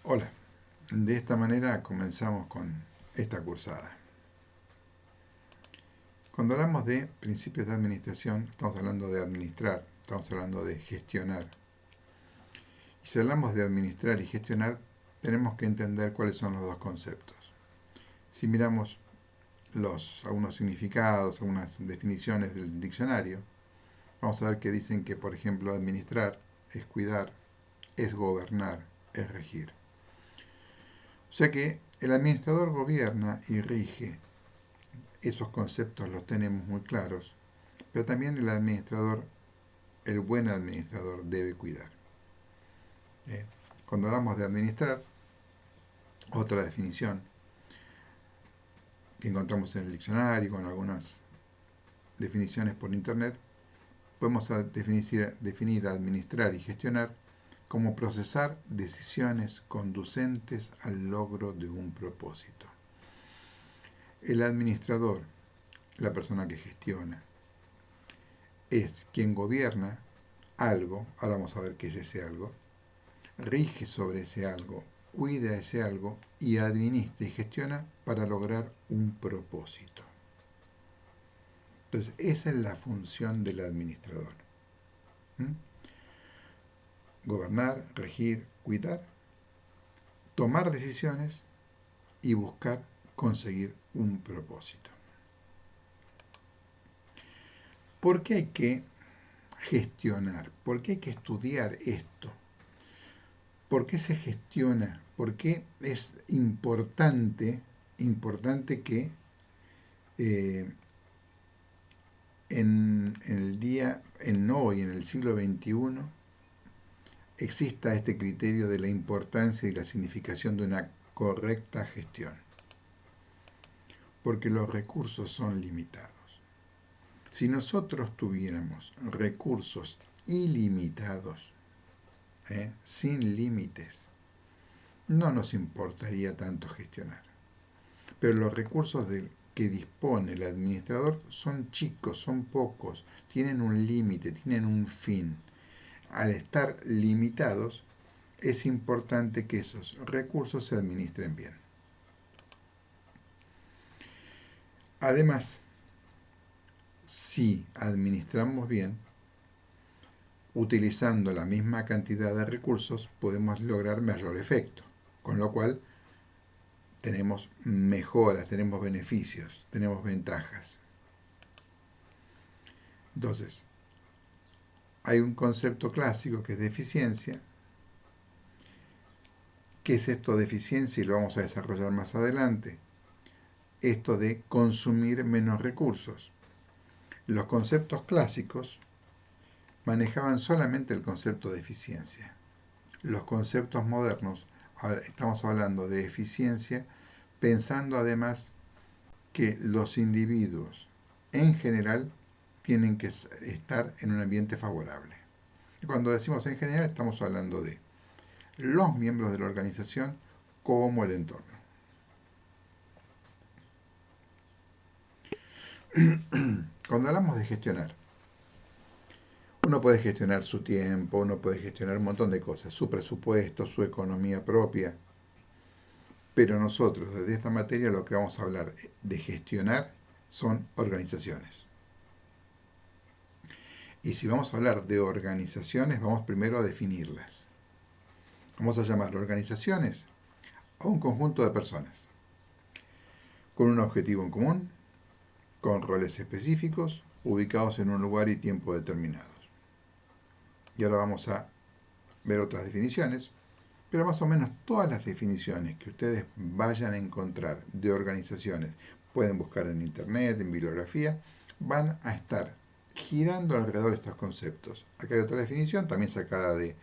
Hola, de esta manera comenzamos con esta cursada. Cuando hablamos de principios de administración, estamos hablando de administrar, estamos hablando de gestionar. Y si hablamos de administrar y gestionar, tenemos que entender cuáles son los dos conceptos. Si miramos algunos significados, algunas definiciones del diccionario, vamos a ver que dicen que, por ejemplo, administrar es cuidar, es gobernar, es regir. O sea que el administrador gobierna y rige. Esos conceptos los tenemos muy claros, pero también el administrador, el buen administrador, debe cuidar. Cuando hablamos de administrar, otra definición que encontramos en el diccionario, con algunas definiciones por internet, podemos definir administrar y gestionar como procesar decisiones conducentes al logro de un propósito. El administrador, la persona que gestiona, es quien gobierna algo, ahora vamos a ver qué es ese algo, rige sobre ese algo, cuida ese algo y administra y gestiona para lograr un propósito. Entonces, esa es la función del administrador. ¿Mm? Gobernar, regir, cuidar, tomar decisiones y buscar conseguir un propósito. ¿Por qué hay que gestionar? ¿Por qué hay que estudiar esto? ¿Por qué se gestiona? ¿Por qué es importante que en hoy, en el siglo XXI, exista este criterio de la importancia y la significación de una correcta gestión? Porque los recursos son limitados. Si nosotros tuviéramos recursos ilimitados, sin límites, no nos importaría tanto gestionar. Pero los recursos que dispone el administrador son chicos, son pocos, tienen un límite, tienen un fin. Al estar limitados, es importante que esos recursos se administren bien. Además, si administramos bien, utilizando la misma cantidad de recursos, podemos lograr mayor efecto. Con lo cual, tenemos mejoras, tenemos beneficios, tenemos ventajas. Entonces, hay un concepto clásico que es de eficiencia. ¿Qué es esto de eficiencia? Y lo vamos a desarrollar más adelante. Esto de consumir menos recursos. Los conceptos clásicos manejaban solamente el concepto de eficiencia. Los conceptos modernos, estamos hablando de eficiencia, pensando además que los individuos en general tienen que estar en un ambiente favorable. Y cuando decimos en general, estamos hablando de los miembros de la organización como el entorno. Cuando hablamos de gestionar, uno puede gestionar su tiempo, uno puede gestionar un montón de cosas, su presupuesto, su economía propia, pero nosotros desde esta materia lo que vamos a hablar de gestionar son organizaciones. Y si vamos a hablar de organizaciones, vamos primero a definirlas. Vamos a llamar organizaciones a un conjunto de personas, con un objetivo en común, con roles específicos, ubicados en un lugar y tiempo determinados. Y ahora vamos a ver otras definiciones, pero más o menos todas las definiciones que ustedes vayan a encontrar de organizaciones, pueden buscar en internet, en bibliografía, van a estar girando alrededor de estos conceptos. Acá hay otra definición, también sacada de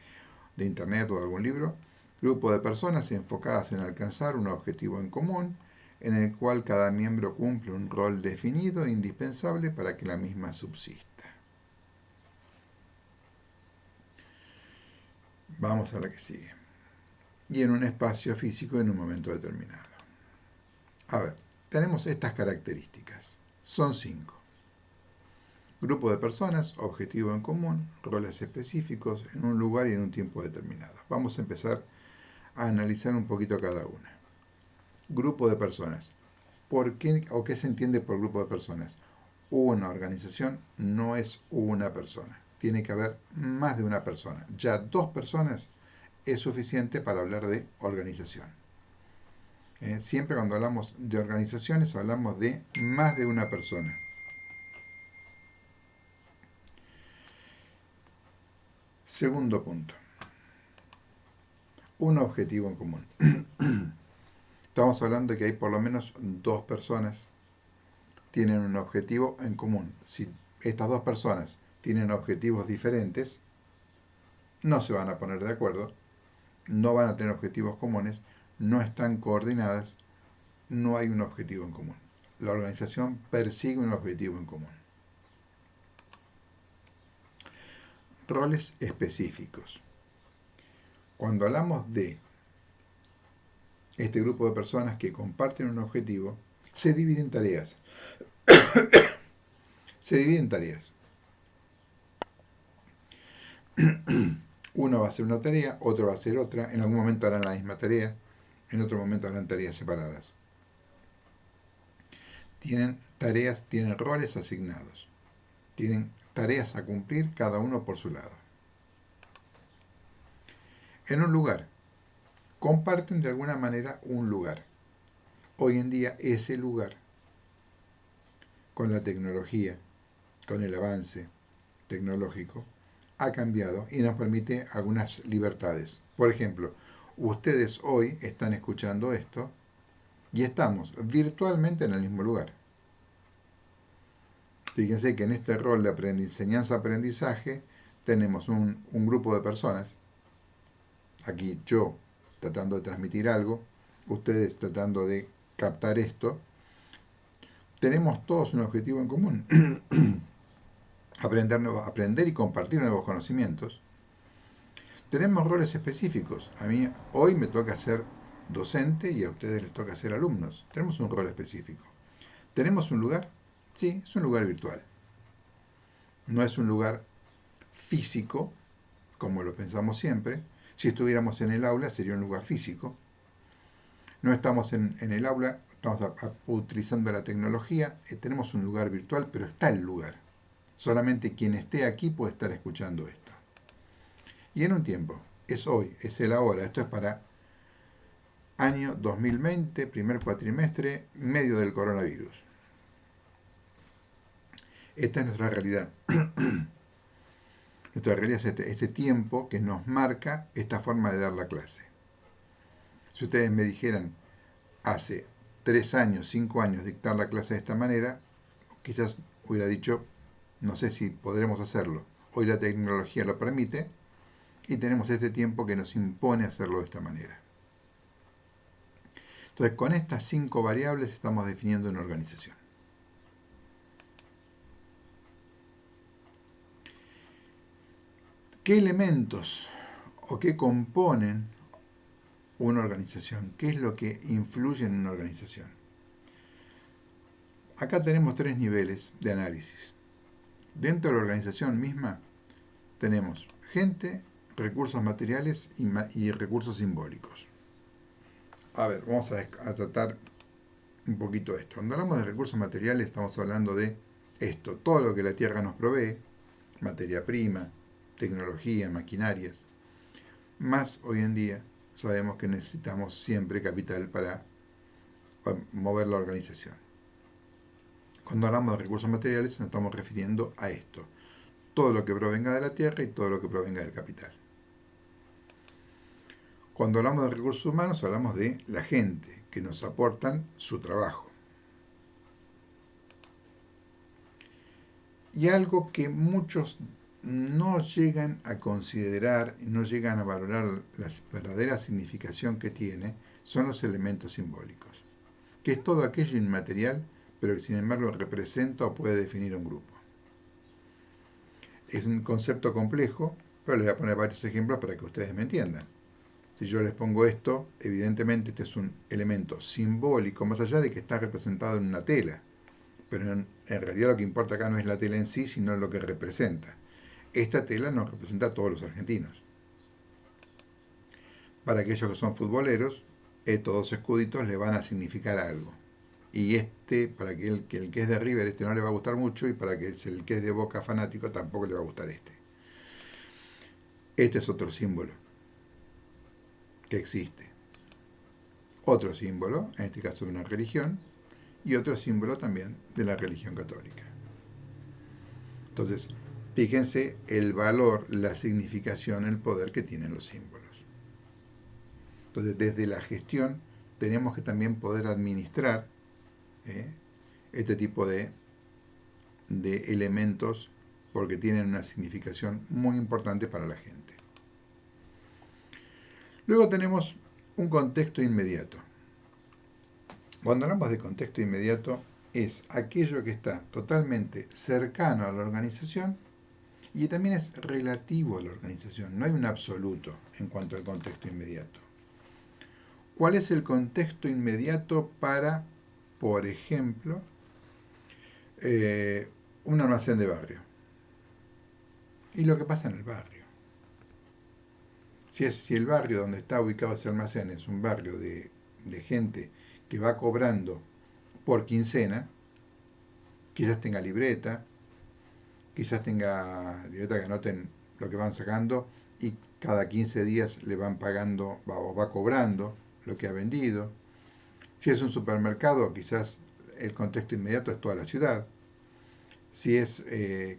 internet o de algún libro. Grupo de personas enfocadas en alcanzar un objetivo en común, en el cual cada miembro cumple un rol definido e indispensable para que la misma subsista. Vamos a la que sigue. Y en un espacio físico en un momento determinado. A ver, tenemos estas características. Son 5. Grupo de personas, objetivo en común, roles específicos, en un lugar y en un tiempo determinado. Vamos a empezar a analizar un poquito cada una. Grupo de personas. ¿Por qué o qué se entiende por grupo de personas? Una organización no es una persona. Tiene que haber más de una persona. Ya dos personas es suficiente para hablar de organización. Siempre cuando hablamos de organizaciones hablamos de más de una persona. Segundo punto. Un objetivo en común. Estamos hablando de que hay por lo menos dos personas tienen un objetivo en común. Si estas dos personas tienen objetivos diferentes, no se van a poner de acuerdo, no van a tener objetivos comunes, no están coordinadas, no hay un objetivo en común. La organización persigue un objetivo en común. Roles específicos. Cuando hablamos de este grupo de personas que comparten un objetivo, se dividen tareas. Se dividen tareas. Uno va a hacer una tarea, otro va a hacer otra, en algún momento harán la misma tarea, en otro momento harán tareas separadas. Tienen tareas, tienen roles asignados. Tienen tareas a cumplir cada uno por su lado. En un lugar. Comparten de alguna manera un lugar. Hoy en día ese lugar, con la tecnología, con el avance tecnológico, ha cambiado y nos permite algunas libertades. Por ejemplo, ustedes hoy están escuchando esto y estamos virtualmente en el mismo lugar. Fíjense que en este rol de enseñanza-aprendizaje tenemos un grupo de personas, aquí yo tratando de transmitir algo, ustedes tratando de captar esto, tenemos todos un objetivo en común, aprender y compartir nuevos conocimientos. Tenemos roles específicos. A mí hoy me toca ser docente y a ustedes les toca ser alumnos. Tenemos un rol específico. ¿Tenemos un lugar? Sí, es un lugar virtual. No es un lugar físico, como lo pensamos siempre. Si estuviéramos en el aula sería un lugar físico. No estamos en el aula, estamos utilizando la tecnología, tenemos un lugar virtual, pero está el lugar. Solamente quien esté aquí puede estar escuchando esto. Y en un tiempo, es hoy, es el ahora, esto es para año 2020, primer cuatrimestre, medio del coronavirus. Esta es nuestra realidad. Nuestra realidad es este tiempo que nos marca esta forma de dar la clase. Si ustedes me dijeran hace 3 años, 5 años dictar la clase de esta manera, quizás hubiera dicho, no sé si podremos hacerlo. Hoy la tecnología lo permite y tenemos este tiempo que nos impone hacerlo de esta manera. Entonces, con estas 5 variables estamos definiendo una organización. ¿Qué elementos o qué componen una organización? ¿Qué es lo que influye en una organización? Acá tenemos 3 niveles de análisis. Dentro de la organización misma tenemos gente, recursos materiales y recursos simbólicos. A ver, vamos a tratar un poquito esto. Cuando hablamos de recursos materiales estamos hablando de esto, todo lo que la Tierra nos provee, materia prima, tecnología, maquinarias. Más hoy en día sabemos que necesitamos siempre capital para mover la organización. Cuando hablamos de recursos materiales nos estamos refiriendo a esto, todo lo que provenga de la Tierra y todo lo que provenga del capital. Cuando hablamos de recursos humanos hablamos de la gente que nos aportan su trabajo. Y algo que muchos no llegan a considerar, no llegan a valorar la verdadera significación que tiene, son los elementos simbólicos, que es todo aquello inmaterial, pero que sin embargo representa o puede definir un grupo. Es un concepto complejo, pero les voy a poner varios ejemplos para que ustedes me entiendan. Si yo les pongo esto, evidentemente este es un elemento simbólico, más allá de que está representado en una tela, pero en realidad lo que importa acá no es la tela en sí, sino lo que representa. Esta tela nos representa a todos los argentinos. para aquellos que son futboleros, estos dos escuditos le van a significar algo. Y para el que es de River, no le va a gustar mucho, y para el que es de Boca fanático tampoco le va a gustar este. Este es otro símbolo que existe. Otro símbolo, en este caso de una religión, y otro símbolo también de la religión católica. Entonces, fíjense el valor, la significación, el poder que tienen los símbolos. Entonces, desde la gestión tenemos que también poder administrar este tipo de elementos, porque tienen una significación muy importante para la gente. Luego tenemos un contexto inmediato. Cuando hablamos de contexto inmediato, es aquello que está totalmente cercano a la organización y también es relativo a la organización. No hay un absoluto en cuanto al contexto inmediato. ¿Cuál es el contexto inmediato para, por ejemplo, un almacén de barrio? Y lo que pasa en el barrio. Si el barrio donde está ubicado ese almacén es un barrio de gente que va cobrando por quincena, quizás tenga libreta, quizás tenga libreta que anoten lo que van sacando y cada 15 días le van pagando o va cobrando lo que ha vendido. Si es un supermercado, quizás el contexto inmediato es toda la ciudad. Si es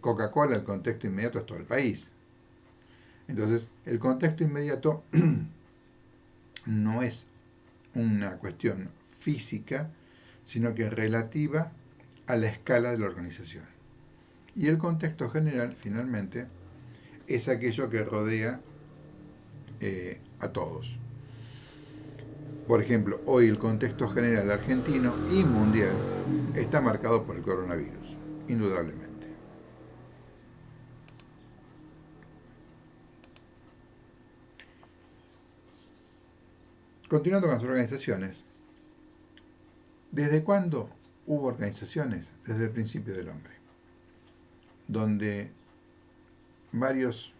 Coca-Cola, el contexto inmediato es todo el país. Entonces, el contexto inmediato no es una cuestión física, sino que es relativa a la escala de la organización. Y el contexto general, finalmente, es aquello que rodea a todos. Por ejemplo, hoy el contexto general argentino y mundial está marcado por el coronavirus, indudablemente. Continuando con las organizaciones, ¿desde cuándo hubo organizaciones? Desde el principio del hombre, donde varios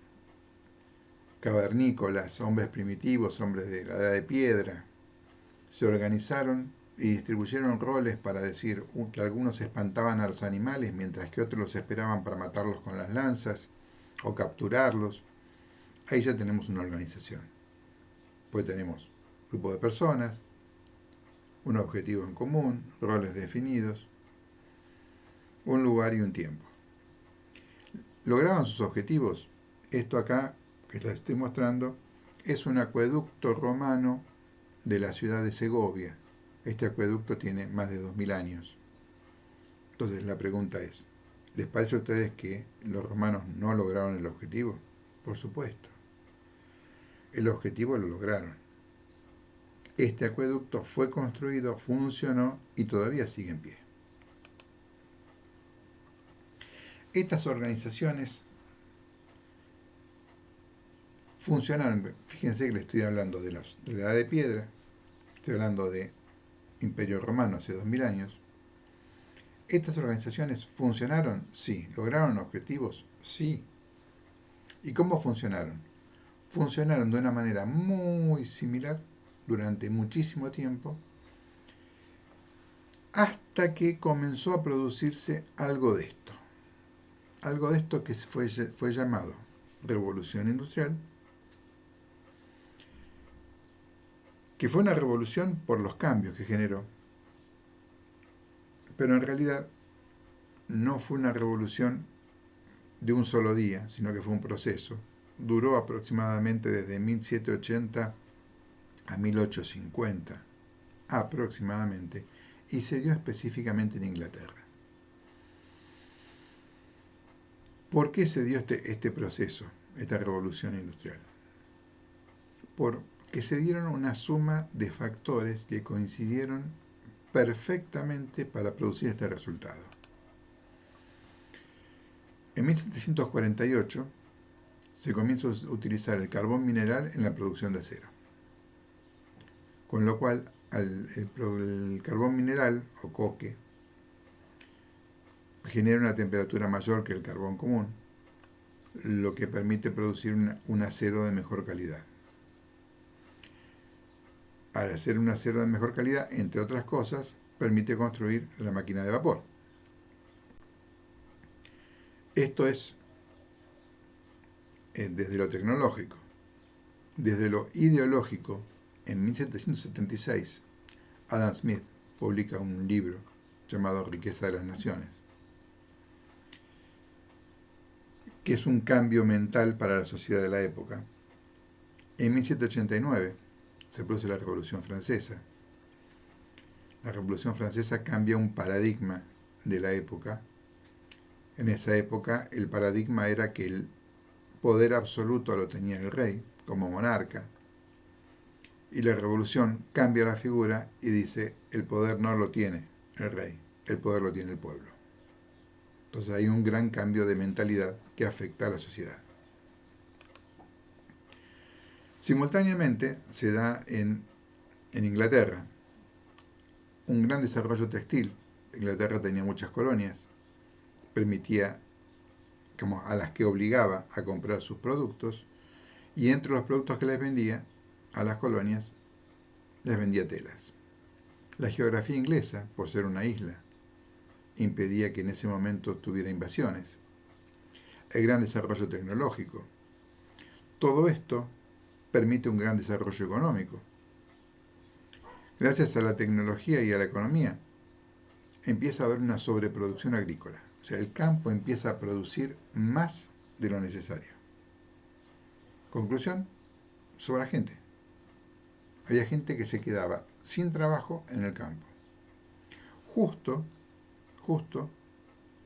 cavernícolas, hombres primitivos, hombres de la edad de piedra, se organizaron y distribuyeron roles para decir que algunos espantaban a los animales mientras que otros los esperaban para matarlos con las lanzas o capturarlos. Ahí ya tenemos una organización. Pues tenemos un grupo de personas, un objetivo en común, roles definidos, un lugar y un tiempo. ¿Lograban sus objetivos? Esto acá, que les estoy mostrando, es un acueducto romano de la ciudad de Segovia. Este acueducto tiene más de 2000 años. Entonces la pregunta es, ¿les parece a ustedes que los romanos no lograron el objetivo? Por supuesto. El objetivo lo lograron. Este acueducto fue construido, funcionó y todavía sigue en pie. Estas organizaciones funcionaron, fíjense que les estoy hablando de la edad de piedra, estoy hablando de Imperio Romano hace 2000 años. ¿Estas organizaciones funcionaron? Sí. ¿Lograron objetivos? Sí. ¿Y cómo funcionaron? Funcionaron de una manera muy similar durante muchísimo tiempo, hasta que comenzó a producirse algo de esto. Algo de esto que fue llamado Revolución Industrial, que fue una revolución por los cambios que generó, pero en realidad no fue una revolución de un solo día, sino que fue un proceso. Duró aproximadamente desde 1780 a 1850, aproximadamente, y se dio específicamente en Inglaterra. ¿Por qué se dio este proceso, esta revolución industrial? Porque se dieron una suma de factores que coincidieron perfectamente para producir este resultado. En 1748 se comienza a utilizar el carbón mineral en la producción de acero, con lo cual el carbón mineral o coque genera una temperatura mayor que el carbón común, lo que permite producir un acero de mejor calidad. Al hacer un acero de mejor calidad, entre otras cosas, permite construir la máquina de vapor. Esto es desde lo tecnológico. Desde lo ideológico, en 1776, Adam Smith publica un libro llamado Riqueza de las Naciones, que es un cambio mental para la sociedad de la época. En 1789 se produce la Revolución Francesa. La Revolución Francesa cambia un paradigma de la época. En esa época el paradigma era que el poder absoluto lo tenía el rey como monarca, y la revolución cambia la figura y dice, el poder no lo tiene el rey, el poder lo tiene el pueblo. Entonces hay un gran cambio de mentalidad que afecta a la sociedad. Simultáneamente se da en Inglaterra un gran desarrollo textil. Inglaterra tenía muchas colonias, permitía, como a las que obligaba a comprar sus productos, y entre los productos que les vendía a las colonias, les vendía telas. La geografía inglesa, por ser una isla, impedía que en ese momento tuviera invasiones. El gran desarrollo tecnológico. Todo esto permite un gran desarrollo económico. Gracias a la tecnología y a la economía, empieza a haber una sobreproducción agrícola. O sea, el campo empieza a producir más de lo necesario. Conclusión, sobra gente. Había gente que se quedaba sin trabajo en el campo. Justo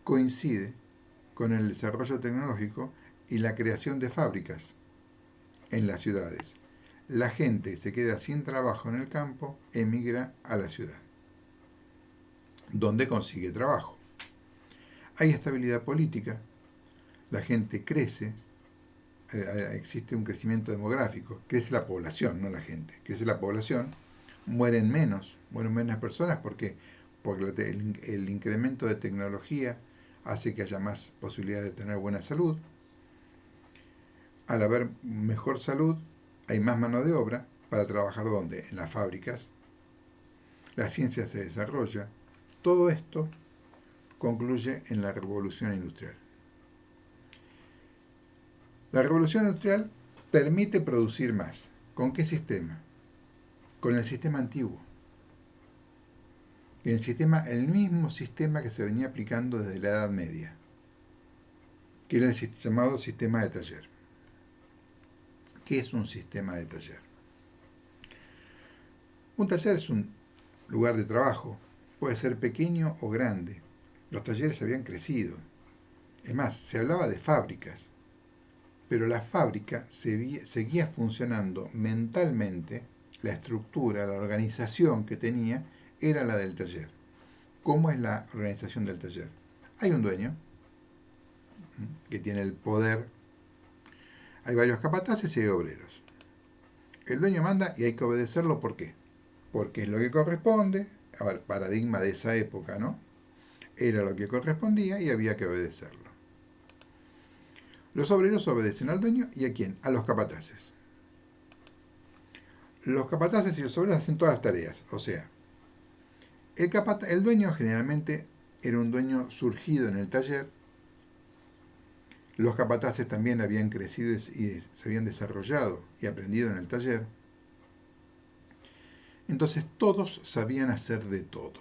coincide con el desarrollo tecnológico y la creación de fábricas en las ciudades. La gente se queda sin trabajo en el campo, emigra a la ciudad, donde consigue trabajo. Hay estabilidad política, la gente crece, existe un crecimiento demográfico, crece la población, no la gente, crece la población, mueren menos personas, ¿por qué? Porque el incremento de tecnología hace que haya más posibilidades de tener buena salud. Al haber mejor salud, hay más mano de obra para trabajar ¿dónde? En las fábricas. La ciencia se desarrolla. Todo esto concluye en la revolución industrial. La revolución industrial permite producir más. ¿Con qué sistema? Con el sistema antiguo. El mismo sistema que se venía aplicando desde la Edad Media, que era el llamado sistema de taller. ¿Qué es un sistema de taller? Un taller es un lugar de trabajo, puede ser pequeño o grande. Los talleres habían crecido. Es más, se hablaba de fábricas, pero la fábrica seguía funcionando mentalmente, la estructura, la organización que tenía era la del taller. ¿Cómo es la organización del taller? Hay un dueño que tiene el poder. Hay varios capataces y hay obreros. El dueño manda y hay que obedecerlo. ¿Por qué? Porque es lo que corresponde. A ver, paradigma de esa época, ¿no? Era lo que correspondía y había que obedecerlo. Los obreros obedecen al dueño y ¿a quién? A los capataces. Los capataces y los obreros hacen todas las tareas. O sea, el dueño generalmente era un dueño surgido en el taller. Los capataces también habían crecido y se habían desarrollado y aprendido en el taller. Entonces todos sabían hacer de todo.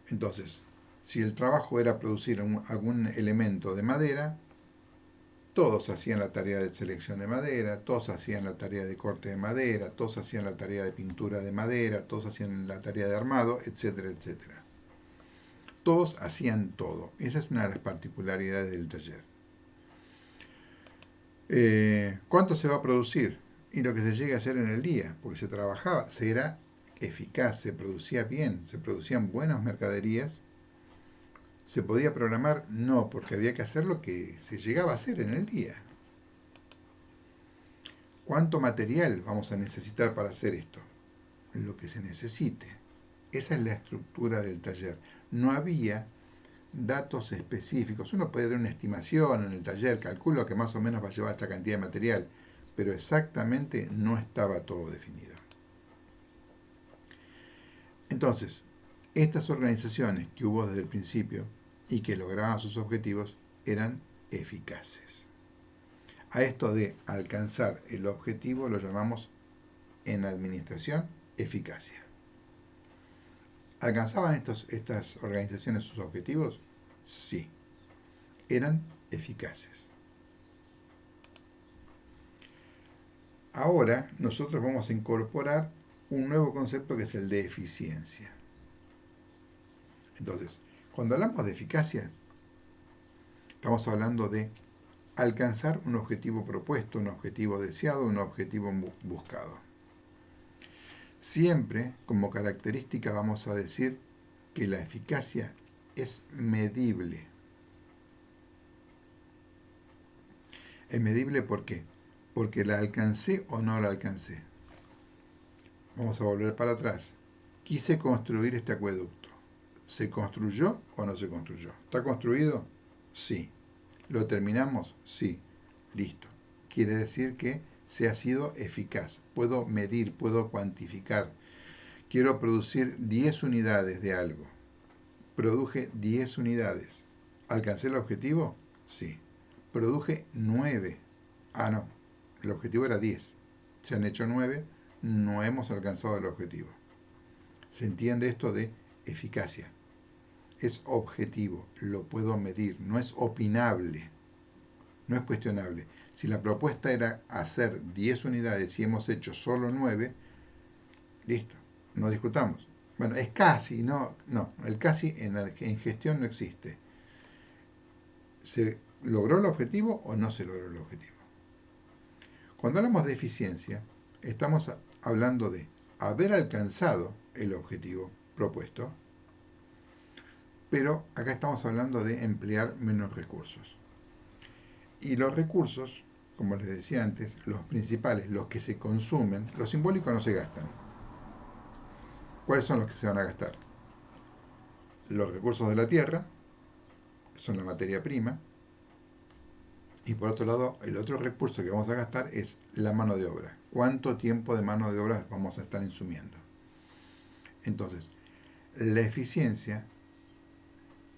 Entonces, si el trabajo era producir algún elemento de madera, todos hacían la tarea de selección de madera, todos hacían la tarea de corte de madera, todos hacían la tarea de pintura de madera, todos hacían la tarea de armado, etcétera, etcétera. Todos hacían todo. Esa es una de las particularidades del taller. ¿Cuánto se va a producir? Y lo que se llegue a hacer en el día, porque se trabajaba, se era eficaz, se producía bien, se producían buenas mercaderías. ¿Se podía programar? No, porque había que hacer lo que se llegaba a hacer en el día. ¿Cuánto material vamos a necesitar para hacer esto? Lo que se necesite. Esa es la estructura del taller. No había datos específicos. Uno puede dar una estimación en el taller, calculo que más o menos va a llevar esta cantidad de material, pero exactamente no estaba todo definido. Entonces, estas organizaciones que hubo desde el principio y que lograban sus objetivos eran eficaces. A esto de alcanzar el objetivo lo llamamos en administración eficacia. ¿Alcanzaban estas organizaciones sus objetivos? Sí, eran eficaces. Ahora nosotros vamos a incorporar un nuevo concepto que es el de eficiencia. Entonces, cuando hablamos de eficacia, estamos hablando de alcanzar un objetivo propuesto, un objetivo deseado, un objetivo buscado. Siempre, como característica, vamos a decir que la eficacia es medible. ¿Es medible por qué? Porque la alcancé o no la alcancé. Vamos a volver para atrás. Quise construir este acueducto. ¿Se construyó o no se construyó? ¿Está construido? Sí. ¿Lo terminamos? Sí. Listo. Quiere decir que se ha sido eficaz. Puedo medir, puedo cuantificar. Quiero producir 10 unidades de algo. Produje 10 unidades. ¿Alcancé el objetivo? Sí. Produje 9. Ah, no. El objetivo era 10. Se han hecho 9. No hemos alcanzado el objetivo. ¿Se entiende esto de eficacia? Es objetivo, lo puedo medir, no es opinable, no es cuestionable. Si la propuesta era hacer 10 unidades y hemos hecho solo 9, listo, no discutamos. Bueno, es casi, no, el casi en gestión no existe. ¿Se logró el objetivo o no se logró el objetivo? Cuando hablamos de eficiencia, estamos hablando de haber alcanzado el objetivo propuesto, pero acá estamos hablando de emplear menos recursos. Y los recursos, como les decía antes, los principales, los que se consumen, los simbólicos no se gastan. ¿Cuáles son los que se van a gastar? Los recursos de la tierra, que son la materia prima, y por otro lado, el otro recurso que vamos a gastar es la mano de obra. ¿Cuánto tiempo de mano de obra vamos a estar insumiendo? Entonces, la eficiencia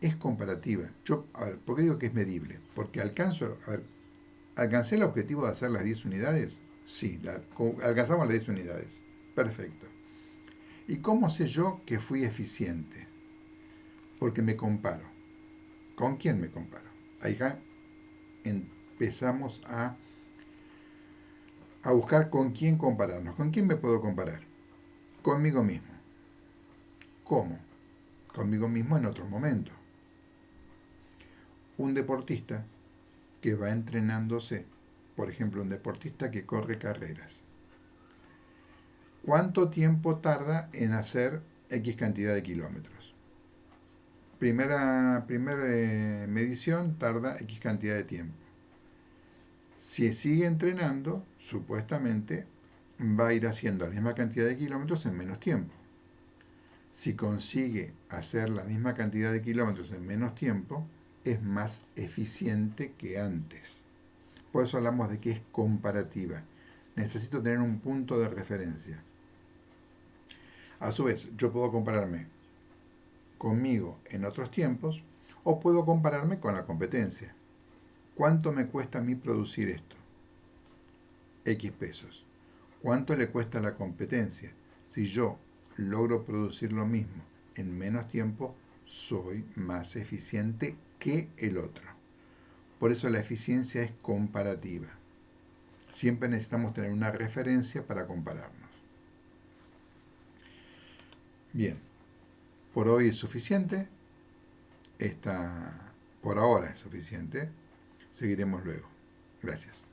es comparativa. ¿Por qué digo que es medible? Porque ¿alcancé el objetivo de hacer las 10 unidades? Sí, alcanzamos las 10 unidades. Perfecto. ¿Y cómo sé yo que fui eficiente? Porque me comparo. ¿Con quién me comparo? Ahí empezamos a buscar con quién compararnos. ¿Con quién me puedo comparar? Conmigo mismo. ¿Cómo? Conmigo mismo en otro momento. Un deportista que va entrenándose, por ejemplo, un deportista que corre carreras. ¿Cuánto tiempo tarda en hacer X cantidad de kilómetros? Primera medición tarda X cantidad de tiempo. Si sigue entrenando, supuestamente va a ir haciendo la misma cantidad de kilómetros en menos tiempo. Si consigue hacer la misma cantidad de kilómetros en menos tiempo, es más eficiente que antes. Por eso hablamos de que es comparativa. Necesito tener un punto de referencia. A su vez, yo puedo compararme conmigo en otros tiempos o puedo compararme con la competencia. ¿Cuánto me cuesta a mí producir esto? X pesos. ¿Cuánto le cuesta a la competencia? Si yo logro producir lo mismo en menos tiempo, soy más eficiente que el otro. Por eso la eficiencia es comparativa. Siempre necesitamos tener una referencia para compararnos. Bien, por hoy es suficiente. Por ahora es suficiente. Seguiremos luego. Gracias.